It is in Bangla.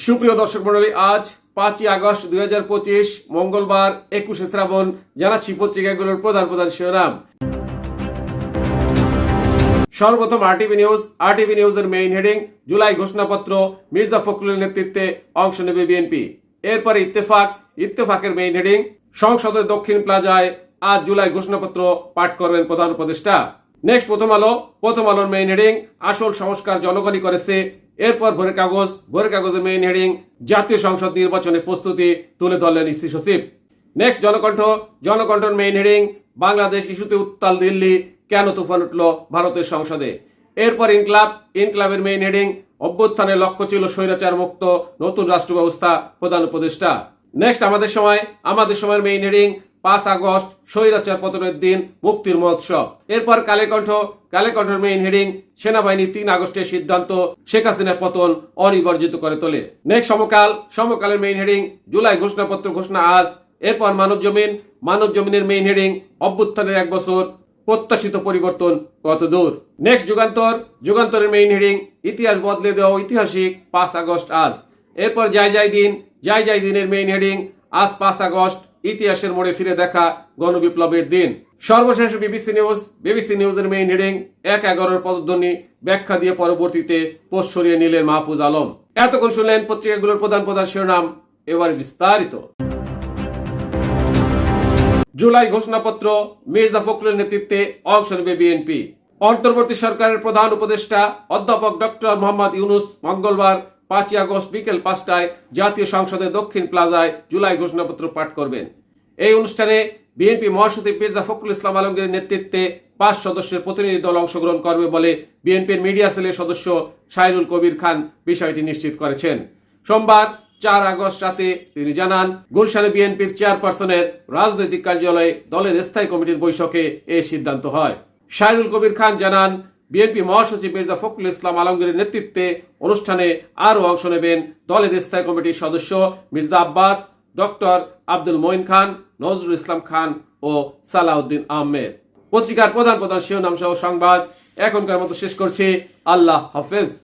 সুপ্রিয় দর্শক মন্ডলী, আজ 5ই আগস্ট 2025 মঙ্গলবার 21শে শ্রাবণ। জানাচ্ছি পত্রিকাগুলোর প্রধান প্রধান শিরোনাম। সর্বপ্রথম আরটিভি নিউজের মেইন হেডিং, জুলাই ঘোষণাপত্র, মির্জা ফখরুলের নেতৃত্বে অংশ নেবে বিএনপি। এরপরে ইত্তেফাকের মেইন হেডিং, সংসদের দক্ষিণ প্লাজায় আজ জুলাই ঘোষণাপত্র পাঠ করবেন প্রধান উপদেষ্টা। নেক্সট প্রথম আলোর মেইন হেডিং, আসল সংস্কার জনগণই করেছে। এরপর ভোরের কাগজের মেইন হেডিং, জাতীয় সংসদ নির্বাচনের প্রস্তুতি তুলে ধরলেন ইসি সচিব। নেক্সট জনকণ্ঠের মেইন হেডিং, বাংলাদেশ ইস্যুতে উত্তাল দিল্লি, কেন তুফান উঠল ভারতের সংসদে। এরপর ইনক্লাবের মেইন হেডিং, অভ্যুত্থানের লক্ষ্য ছিল স্বৈরাচার মুক্ত নতুন রাষ্ট্র ব্যবস্থা, প্রধান উপদেষ্টা। নেক্সট আমাদের সময়ের মেইন হেডিং, 5 আগস্ট স্বৈরাচার পতনের দিন, মুক্তির মহোৎসব। এরপর কালেকণ্ঠের মেইন হেডিং, সেনাবাহিনী 3 আগস্টের সিদ্ধান্ত শেখ হাসিনার পতন অনিবার্জিত করে তোলে। নেক্সট সমকালের মেইন হেডিং, জুলাই ঘোষণাপত্র ঘোষণা আজ। এরপর মানবজমিনের মেইন হেডিং, অভ্যুত্থানের 1 বছর, প্রত্যাশিত পরিবর্তন কত দূর। নেক্সট যুগান্তরের মেইন হেডিং, ইতিহাস বদলে দেওয়া ঐতিহাসিক 5 আগস্ট আজ। এরপর যাই দিনের মেইন হেডিং, আজ 5 আগস্ট, ইতিহাসের মোড়ে ফিরে দেখা গণবিপ্লবের দিন। সর্বশেষ বিবিসি নিউজের মেইন হেডিং, 1/11 পদধ্বনি ব্যাখ্যা দিয়ে পরবর্তীতে পোস্ট সরিয়ে নিলেন মাহফুজ আলম। এতক্ষণ শুনলেন পত্রিকাগুলোর প্রধান শিরোনাম। এবার বিস্তারিত। জুলাই ঘোষণাপত্র, মির্জা ফখরুলের নেতৃত্বে অংশ নেবে বিএনপি। অন্তর্বর্তী সরকারের প্রধান উপদেষ্টা অধ্যাপক ডক্টর মোহাম্মদ ইউনূস মঙ্গলবার 5ই আগস্ট বিকেল 5টায় জাতীয় সংসদের দক্ষিণ প্লাজায় জুলাই ঘোষণাপত্র পাঠ করবেন। এই অনুষ্ঠানে বিএনপি মহাসচিব মির্জা ফখরুল ইসলাম আলমগীরের নেতৃত্বে 5 সদস্যের প্রতিনিধি দল অংশগ্রহণ করবে বলে বিএনপির মিডিয়া সেলের সদস্য শাহরুল কবির খান বিষয়টি নিশ্চিত করেছেন। সোমবার 4 আগস্ট রাতে তিনি জানান, গুলশানে বিএনপির চেয়ারপারসনের রাজনৈতিক কার্যালয়ে দলের স্থায়ী কমিটির বৈঠকে এই সিদ্ধান্ত হয়। শাহরুল কবির খান জানান, বিএনপি মহাসচিব মির্জা ফখরুল ইসলাম আলমগীরের নেতৃত্বে অনুষ্ঠানে আরও অংশ নেবেন দলের স্থায়ী কমিটির সদস্য মির্জা আব্বাস, ডক্টর আব্দুল মঈন খান, নজরুল ইসলাম খান ও সালাউদ্দিন আহমেদ। পত্রিকার প্রধান শিরোনাম সহ সংবাদ এখনকার মতো শেষ করছি। আল্লাহ হাফেজ।